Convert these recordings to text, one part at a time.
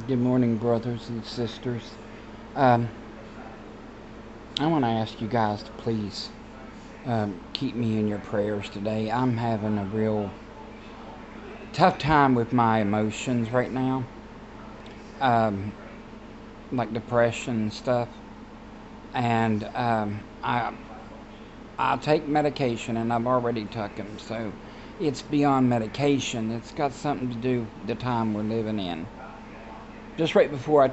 Good morning, brothers and sisters. Um, I want to ask you guys to please keep me in your prayers today. I'm having a real tough time with my emotions right now, um, like depression and stuff. And I take medication, and I've already took them, so it's beyond medication. It's got something to do with the time we're living in. Just right before I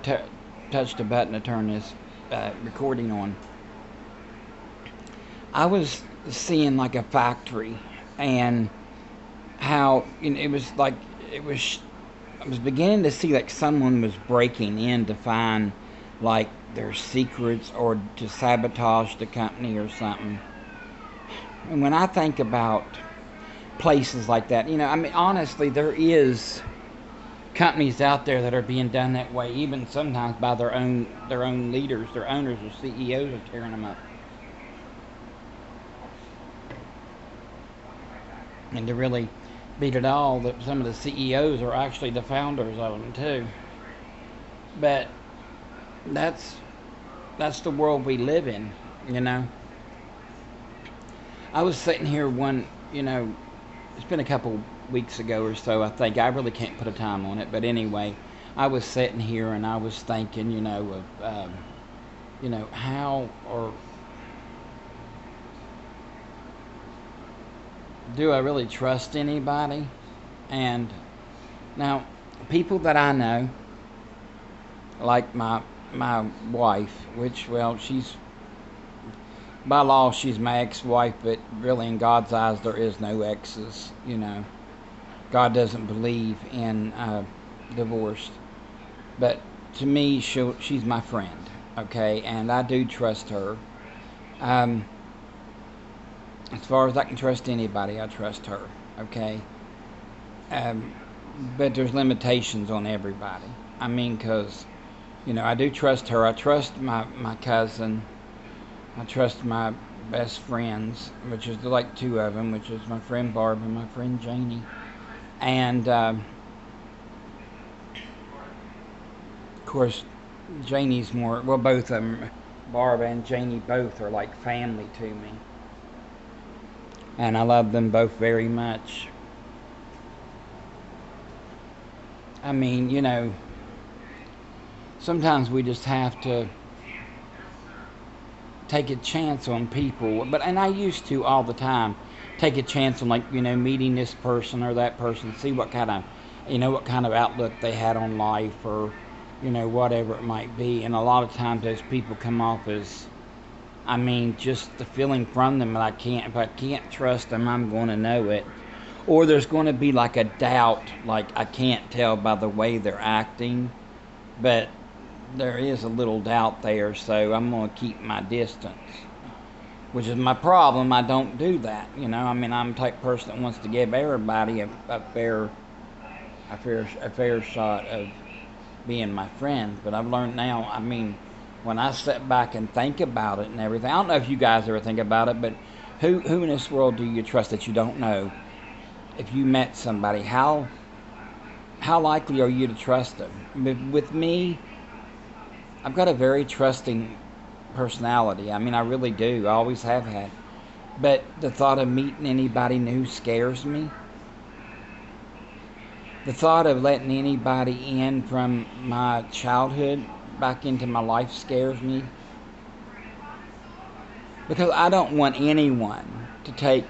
touched the button to turn this recording on, I was seeing like a factory, and how it was like it was. I was beginning to see like someone was breaking in to find like their secrets or to sabotage the company or something. And when I think about places like that, I mean, honestly, there is companies out there that are being done that way, even sometimes by their own leaders, their owners or CEOs are tearing them up. And to really beat it all, that some of the CEOs are actually the founders of them too. But that's that's the world we live in, you know. I was sitting here it's been a couple weeks ago or so, I think. I really can't put a time on it, but anyway, I was sitting here and I was thinking, of, how or do I really trust anybody? And now, people that I know, like my wife, which, well, she's by law she's my ex-wife, but really in God's eyes there is no exes. God doesn't believe in divorce, but to me she's my friend, okay, and I do trust her. um, as far as I can trust anybody, I trust her, okay. um, but there's limitations on everybody. I mean, because I do trust her. I trust my cousin. I trust my best friends, which is like two of them, which is my friend Barb and my friend Janie. And of course, Janie's more, well, both of them, Barb and Janie, both are like family to me. And I love them both very much. I mean, sometimes we just have to take a chance on people, and I used to all the time take a chance on, like, meeting this person or that person, see what kind of outlook they had on life, or whatever it might be. And a lot of times those people come off as, I mean, just the feeling from them that if I can't trust them, I'm going to know it. Or there's going to be like a doubt, like I can't tell by the way they're acting, but there is a little doubt there, so I'm going to keep my distance, which is my problem. I don't do that. I mean, I'm the type of person that wants to give everybody a fair shot of being my friend. But I've learned now, I mean, when I sit back and think about it and everything, I don't know if you guys ever think about it, but who in this world do you trust that you don't know? If you met somebody, how likely are you to trust them? With me, I've got a very trusting personality. I mean, I really do. I always have had. But the thought of meeting anybody new scares me. The thought of letting anybody in from my childhood back into my life scares me. Because I don't want anyone to take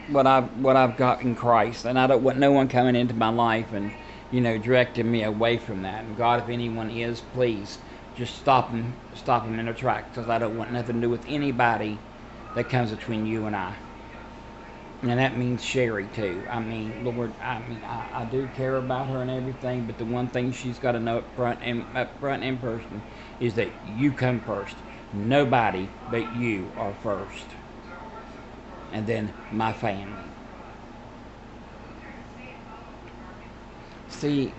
what I've got in Christ, and I don't want no one coming into my life and directing me away from that. And God, if anyone is, please just stop them in their tracks, because I don't want nothing to do with anybody that comes between you and I. And that means Sherry too. I mean, Lord, I do care about her and everything, but the one thing she's got to know up front in person is that you come first. Nobody but you are first, and then my family. See,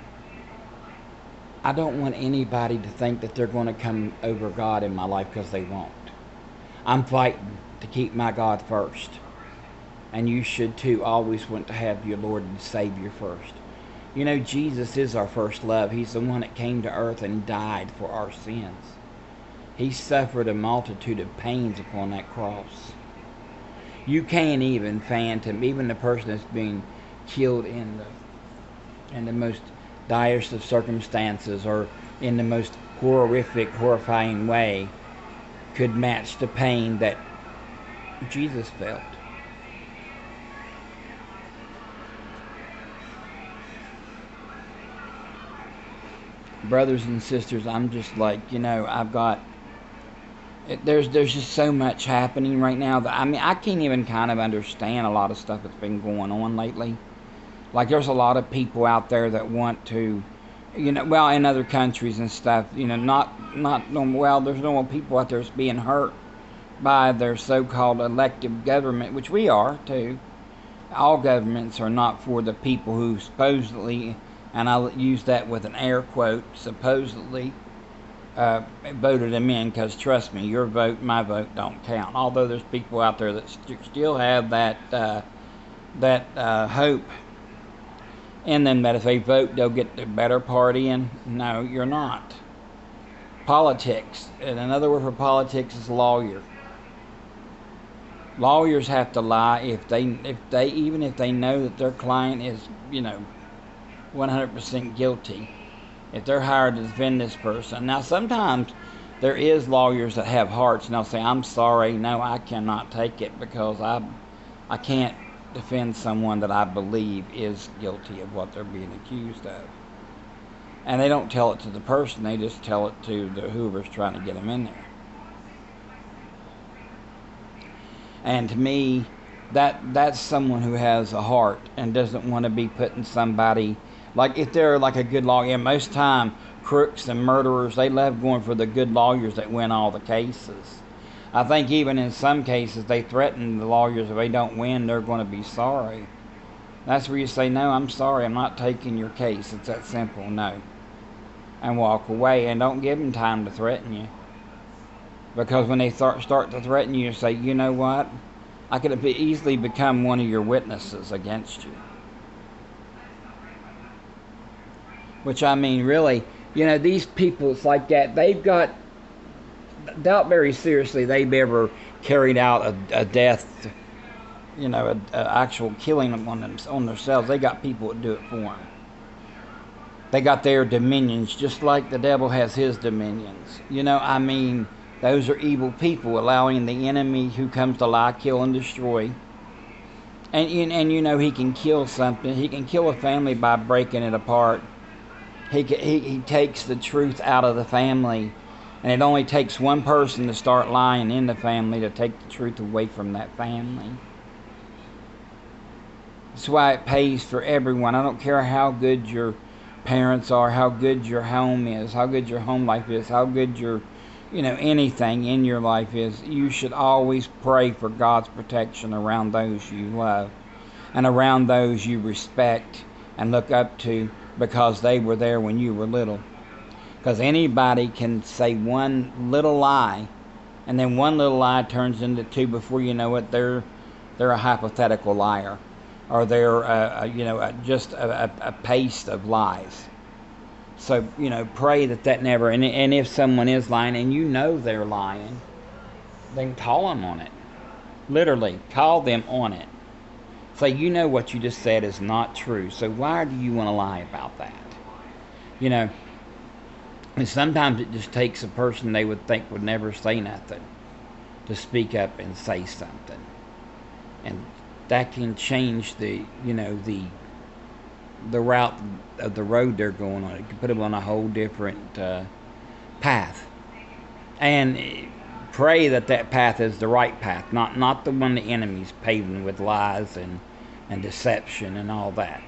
I don't want anybody to think that they're going to come over God in my life, because they won't. I'm fighting to keep my God first. And you should too always want to have your Lord and Savior first. You know, Jesus is our first love. He's the one that came to earth and died for our sins. He suffered a multitude of pains upon that cross. You can't even fathom, even the person that's being killed in the most direst of circumstances or in the most horrific, horrifying way, could match the pain that Jesus felt. Brothers and sisters, I'm just like, there's just so much happening right now that I can't even kind of understand a lot of stuff that's been going on lately. Like there's a lot of people out there that want to, well, in other countries and stuff, not normal. Well, there's normal people out there that's being hurt by their so-called elective government, which we are too. All governments are not for the people who supposedly, and I'll use that with an air quote, supposedly voted them in, because trust me, your vote, my vote don't count. Although there's people out there that still have that hope in them that if they vote, they'll get the better party in. No, you're not. Politics, and another word for politics is lawyer. Lawyers have to lie if they even if they know that their client is 100% guilty. If they're hired to defend this person. Now sometimes there is lawyers that have hearts and they'll say, I'm sorry, no, I cannot take it because I can't defend someone that I believe is guilty of what they're being accused of. And they don't tell it to the person, they just tell it to whoever's trying to get them in there. And to me, that's someone who has a heart and doesn't want to be putting somebody, like if they're like a good lawyer. Most time, crooks and murderers, they love going for the good lawyers that win all the cases. I think even in some cases, they threaten the lawyers if they don't win, they're going to be sorry. That's where you say, no, I'm sorry, I'm not taking your case. It's that simple, no. And walk away, and don't give them time to threaten you. Because when they start to threaten you, say, you know what? I could have easily become one of your witnesses against you. Which I mean, really, these people, it's like that. They've got, doubt very seriously they've ever carried out a death, an actual killing on themselves. They got people that do it for them. They got their dominions, just like the devil has his dominions. Those are evil people, allowing the enemy who comes to lie, kill, and destroy. And he can kill something. He can kill a family by breaking it apart. He takes the truth out of the family. And it only takes one person to start lying in the family to take the truth away from that family. That's why it pays for everyone. I don't care how good your parents are, how good your home is, how good your home life is, how good your anything in your life is. You should always pray for God's protection around those you love and around those you respect and look up to, because they were there when you were little. Because anybody can say one little lie, and then one little lie turns into two. Before you know it, they're a hypothetical liar, or they're just a paste of lies. So, pray that never, and if someone is lying and they're lying, then call them on it. Literally, call them on it. Say, what you just said is not true, so why do you want to lie about that? And sometimes it just takes a person they would think would never say nothing to speak up and say something. And that can change the route of the road they're going on. It can put them on a whole different path. And pray that path is the right path, not the one the enemy's paving with lies and deception and all that.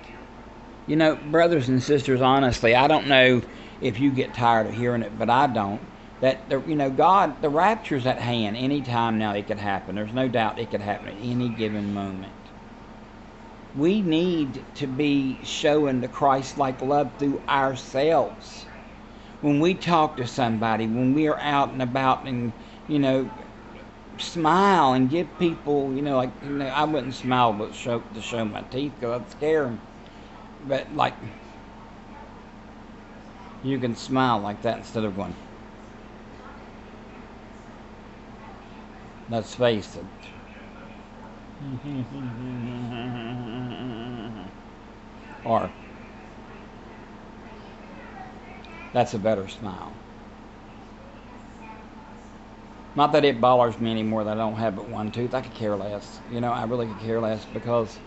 Brothers and sisters, honestly, I don't know if you get tired of hearing it, but I don't. That God, the rapture's at hand. Any time now it could happen. There's no doubt it could happen at any given moment. We need to be showing the Christ-like love through ourselves. When we talk to somebody, when we are out and about, and smile and give people, I wouldn't smile but to show my teeth because I'd scare them. But You can smile like that instead of going, let's face it. Or, that's a better smile. Not that it bothers me anymore that I don't have but one tooth. I could care less. I really could care less because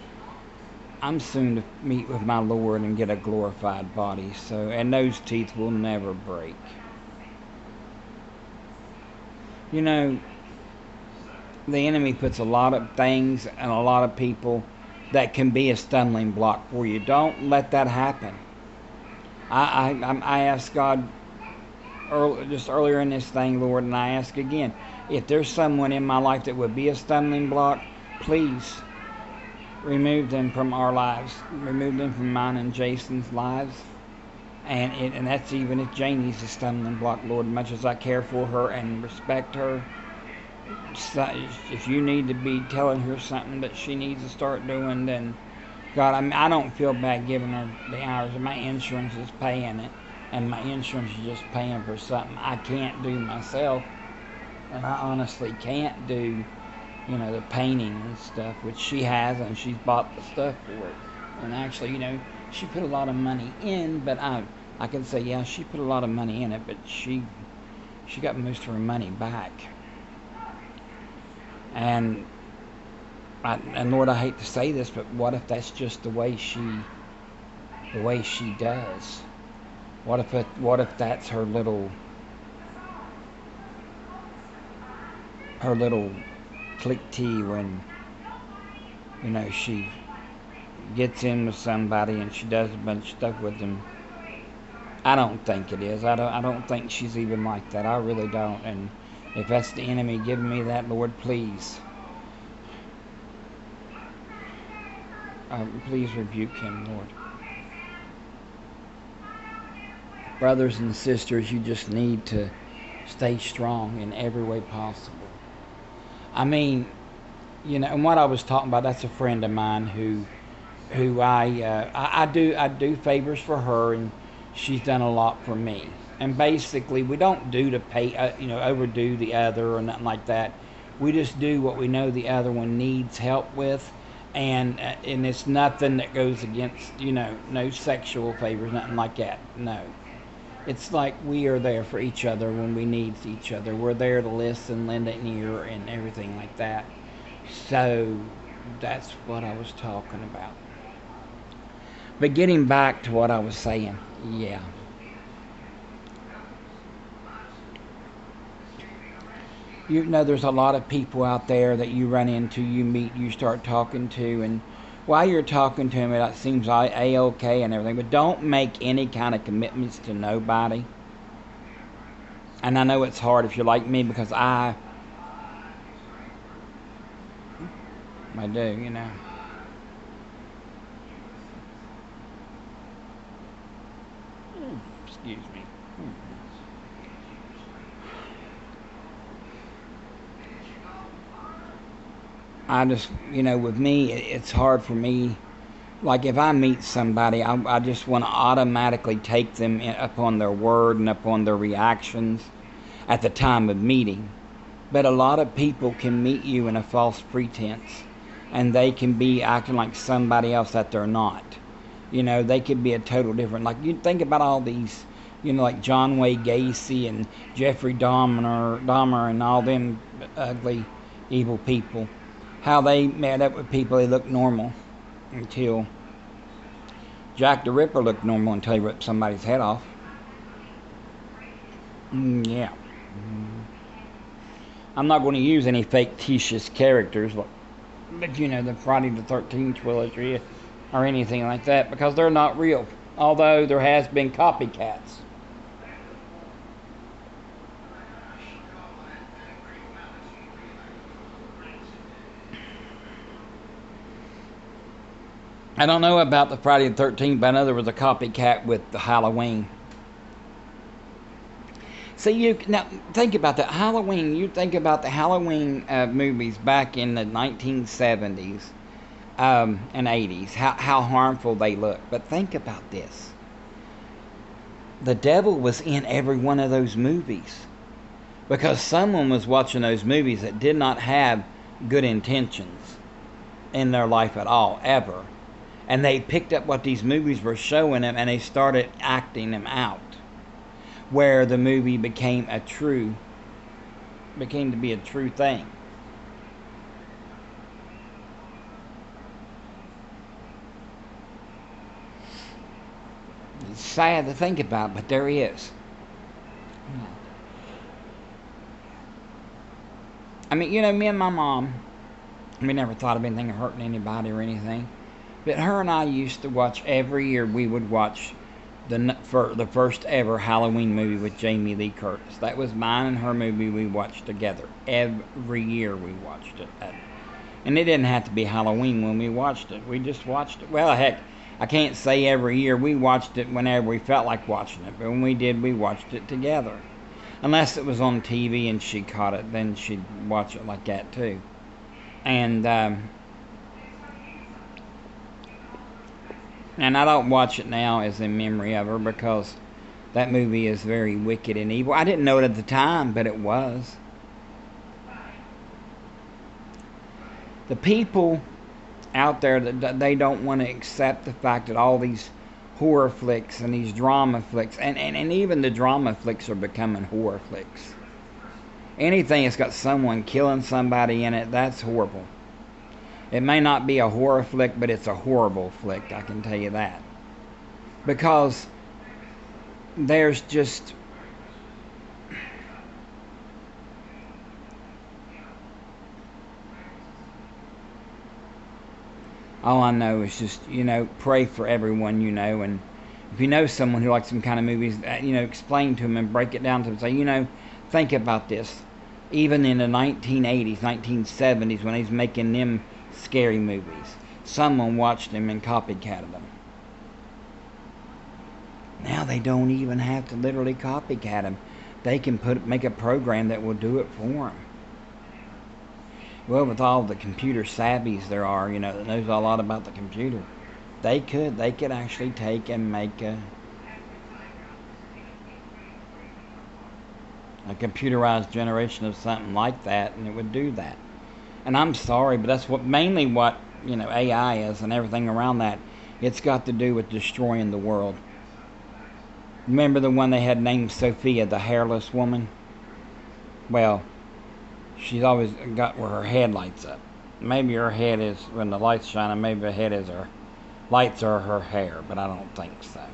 I'm soon to meet with my Lord and get a glorified body. And those teeth will never break. The enemy puts a lot of things and a lot of people that can be a stumbling block for you. Don't let that happen. I asked God just earlier in this thing, Lord, and I ask again, if there's someone in my life that would be a stumbling block, please remove them from our lives. Remove them from mine and Jason's lives. And that's even if Janie's a stumbling block, Lord, much as I care for her and respect her. If you need to be telling her something that she needs to start doing, then God, I don't feel bad giving her the hours. My insurance is paying it, and my insurance is just paying for something I can't do myself, and I honestly can't do, the painting and stuff, which she has, and she's bought the stuff for it. And actually, she put a lot of money in, but I can say, yeah, she put a lot of money in it, but she got most of her money back. And Lord, I hate to say this, but what if that's just the way she does? What if that's her little click tea when she gets in with somebody and she does a bunch of stuff with them? I don't think it is. I don't think she's even like that. I really don't. And if that's the enemy giving me that, Lord, please rebuke him, Lord. Brothers and sisters, you just need to stay strong in every way possible. I mean, and what I was talking about, that's a friend of mine who I do favors for her, and she's done a lot for me. And basically, we don't do to pay, overdo the other or nothing like that. We just do what we know the other one needs help with, and it's nothing that goes against, no sexual favors, nothing like that. No. It's like we are there for each other when we need each other. We're there to listen, lend an ear, and everything like that. So that's what I was talking about. But getting back to what I was saying, yeah. There's a lot of people out there that you run into, you meet, you start talking to, and while you're talking to them, it seems A-okay and everything, but don't make any kind of commitments to nobody. And I know it's hard if you're like me, because I do, Excuse me. I just, with me, it's hard for me. Like if I meet somebody, I just want to automatically take them upon their word and upon their reactions at the time of meeting. But a lot of people can meet you in a false pretense, and they can be acting like somebody else that they're not. They could be a total different. Like you think about all these, like John Wayne Gacy and Jeffrey Dahmer and all them ugly, evil people. How they met up with people, they looked normal until Jack the Ripper looked normal until he ripped somebody's head off. Yeah. I'm not going to use any fictitious characters, but the Friday the 13th trilogy or anything like that, because they're not real. Although there has been copycats. I don't know about the Friday the 13th, but I know there was a copycat with the Halloween. See, now think about that Halloween. You think about the Halloween movies back in the 1970s and 80s. How harmful they look. But think about this. the devil was in every one of those movies, because someone was watching those movies that did not have good intentions in their life at all, ever. And they picked up what these movies were showing them, and they started acting them out, where the movie became to be a true thing. It's sad to think about, but there is. I mean, me and my mom, we never thought of anything hurting anybody or anything. But her and I used to watch, every year we would watch the first ever Halloween movie with Jamie Lee Curtis. That was mine and her movie we watched together. Every year we watched it. And it didn't have to be Halloween when we watched it. We just watched it. Well, heck, I can't say every year. We watched it whenever we felt like watching it. But when we did, we watched it together. Unless it was on TV and she caught it, then she'd watch it like that too. And I don't watch it now as in memory of her, because that movie is very wicked and evil. I didn't know it at the time, but it was. The people out there, that they don't want to accept the fact that all these horror flicks and these drama flicks, and even the drama flicks are becoming horror flicks. Anything that's got someone killing somebody in it, that's horrible. It may not be a horror flick, but it's a horrible flick, I can tell you that. Because there's just... all I know is just, pray for everyone, and if you know someone who likes some kind of movies, explain to them and break it down to them. Say, think about this. Even in the 1980s, 1970s, when he's making them scary movies, someone watched them and copycatted them. Now they don't even have to literally copycat them. They can make a program that will do it for them. Well, with all the computer savvies there are, that knows a lot about the computer, they could actually take and make a computerized generation of something like that, and it would do that. And I'm sorry, but that's mainly what AI is, and everything around that. It's got to do with destroying the world. Remember the one they had named Sophia, the hairless woman? Well, she's always got where her head lights up. Maybe her head is, when the light's shining, maybe her head is her lights are her hair, but I don't think so.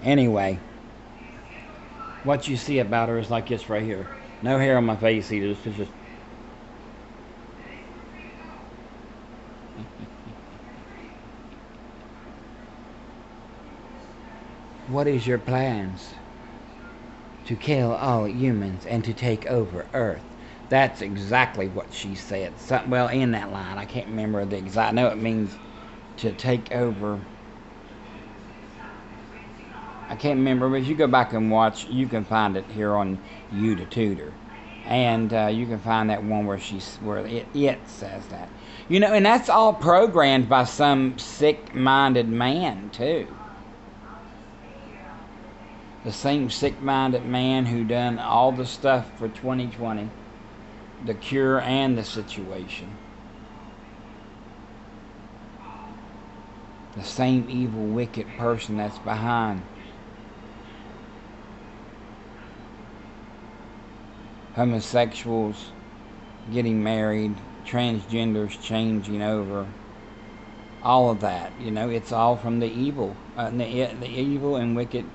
Anyway, what you see about her is like this right here. No hair on my face either. It's just what is your plans? To kill all humans and to take over Earth. That's exactly what she said. Well, in that line, I can't remember the exact. I know it means to take over. I can't remember, but if you go back and watch, you can find it here on YouTube, and you can find that one where it says that. And that's all programmed by some sick-minded man too. The same sick-minded man who done all the stuff for 2020, the cure and the situation. The same evil, wicked person that's behind homosexuals getting married, transgenders changing over, all of that. It's all from the evil, the evil and wicked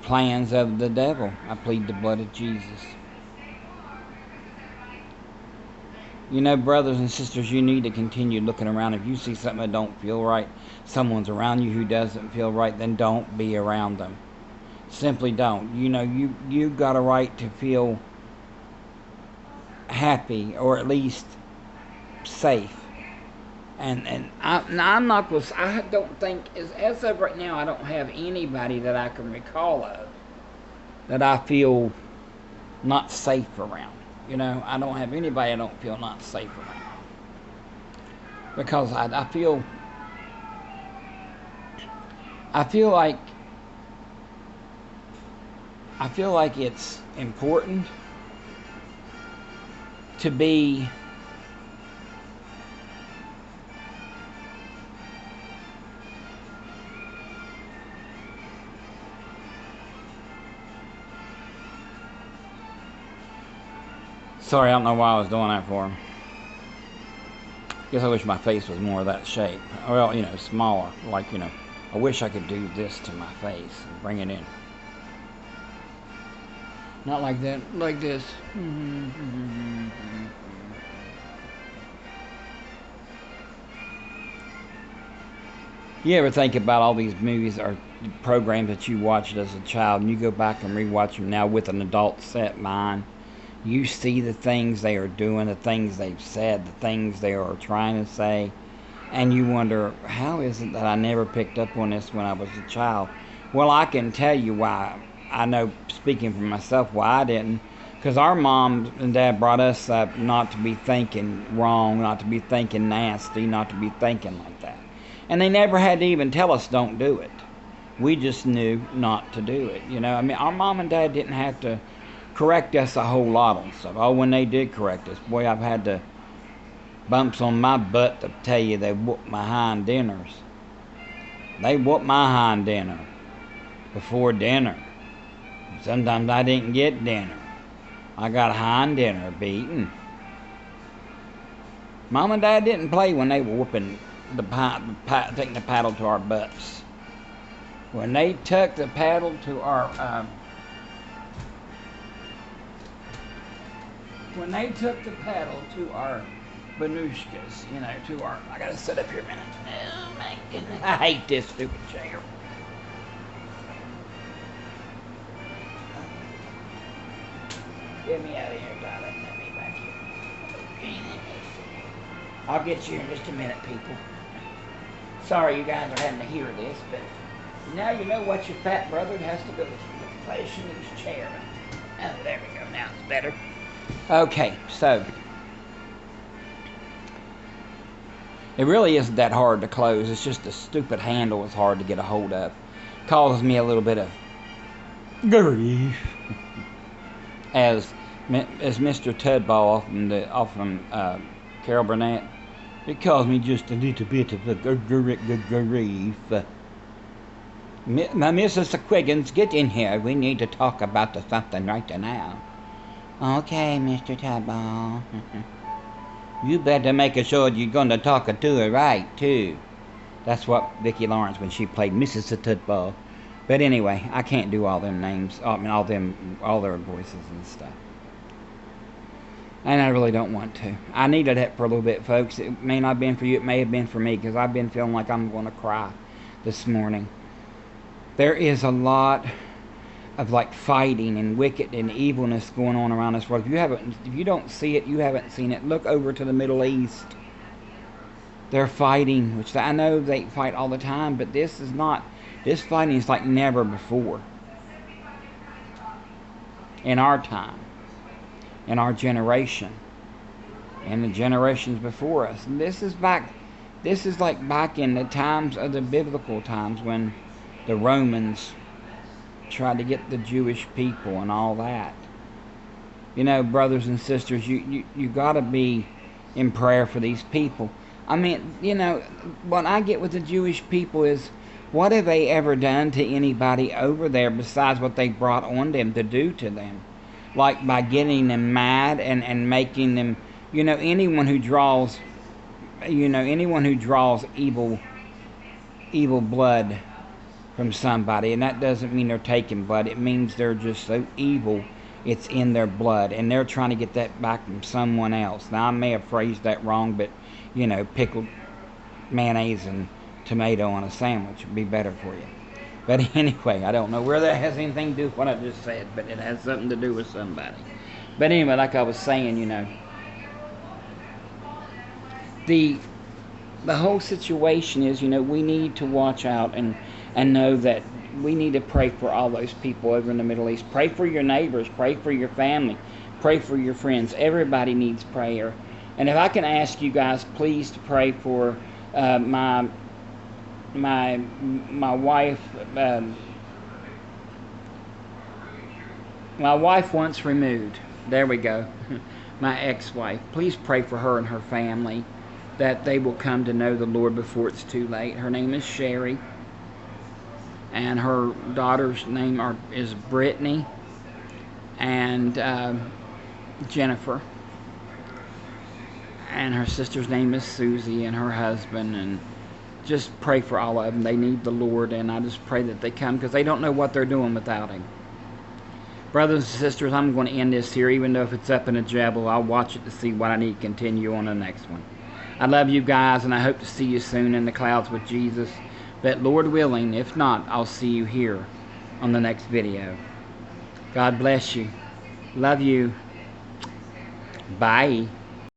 plans of the devil. I plead the blood of Jesus. Brothers and sisters, you need to continue looking around. If you see something that don't feel right, someone's around you who doesn't feel right, then don't be around them. Simply don't. You got a right to feel happy, or at least safe. And I'm not going. I don't think as of right now, I don't have anybody that I can recall of that I feel not safe around. I don't have anybody I don't feel not safe around, because I feel I feel like it's important to be sorry, I don't know why I was doing that for him. Guess I wish my face was more of that shape. Well, smaller. Like, I wish I could do this to my face and bring it in. Not like that, like this. You ever think about all these movies or programs that you watched as a child, and you go back and rewatch them now with an adult set mind? You see the things they are doing, the things they've said, the things they are trying to say, and you wonder, how is it that I never picked up on this when I was a child? Well, I can tell you why. I know, speaking for myself, why I didn't. Because our mom and dad brought us up not to be thinking wrong, not to be thinking nasty, not to be thinking like that. And they never had to even tell us don't do it. We just knew not to do it. I mean, our mom and dad didn't have to correct us a whole lot on stuff. Oh, when they did correct us, boy, I've had the bumps on my butt to tell you they whooped my hind dinners. They whooped my hind dinner before dinner. Sometimes I didn't get dinner. I got hind dinner beaten. Mom and Dad didn't play when they were whooping taking the paddle to our butts. When they took the paddle to our banushkas, to our, I gotta sit up here a minute. Oh my goodness, I hate this stupid chair. Get me out of here, darling. Let me back here. Okay, let me see. I'll get you in just a minute, people. Sorry you guys are having to hear this, but now you know what your fat brother has to go through with flashing his chair. Oh, there we go. Now it's better. Okay, so it really isn't that hard to close. It's just the stupid handle is hard to get a hold of. Causes me a little bit of grief. As Mr. Tudball off from Carol Burnett, it caused me just a little bit of a grief. Now, Mrs. Quiggins, get in here. We need to talk about something right now. Okay, Mr. Tudball. You better make sure you're going to talk to her right, too. That's what Vicki Lawrence, when she played Mrs. Tudball. But anyway, I can't do all them names. I mean, all their voices and stuff. And I really don't want to. I needed it for a little bit, folks. It may not have been for you. It may have been for me, because I've been feeling like I'm going to cry this morning. There is a lot of fighting and wicked and evilness going on around this world. If you don't see it, you haven't seen it. Look over to the Middle East. They're fighting, which I know they fight all the time, but this is not. This fighting is like never before. In our time, in our generation, and the generations before us. And this is like back in the times of the biblical times when the Romans tried to get the Jewish people and all that. Brothers and sisters, you got to be in prayer for these people. I mean, what I get with the Jewish people is, what have they ever done to anybody over there besides what they brought on them to do to them? Like by getting them mad and making them, anyone who draws evil blood from somebody, and that doesn't mean they're taking blood. It means they're just so evil, it's in their blood, and they're trying to get that back from someone else. Now, I may have phrased that wrong, but, pickled mayonnaise and tomato on a sandwich would be better for you. But anyway, I don't know where that has anything to do with what I just said, but it has something to do with somebody. But anyway, like I was saying, the whole situation is, we need to watch out and know that we need to pray for all those people over in the Middle East. Pray for your neighbors. Pray for your family. Pray for your friends. Everybody needs prayer. And if I can ask you guys, please, to pray for my my wife. My wife once removed. There we go. My ex-wife. Please pray for her and her family that they will come to know the Lord before it's too late. Her name is Sherry, and her daughter's name is Brittany and Jennifer, and her sister's name is Susie, and her husband. And just pray for all of them. They need the Lord, and I just pray that they come because they don't know what they're doing without Him. Brothers and sisters, I'm going to end this here, even though if it's up in a jabble, I'll watch it to see what I need to continue on the next one. I love you guys, and I hope to see you soon in the clouds with Jesus. But Lord willing, if not, I'll see you here on the next video. God bless you. Love you. Bye.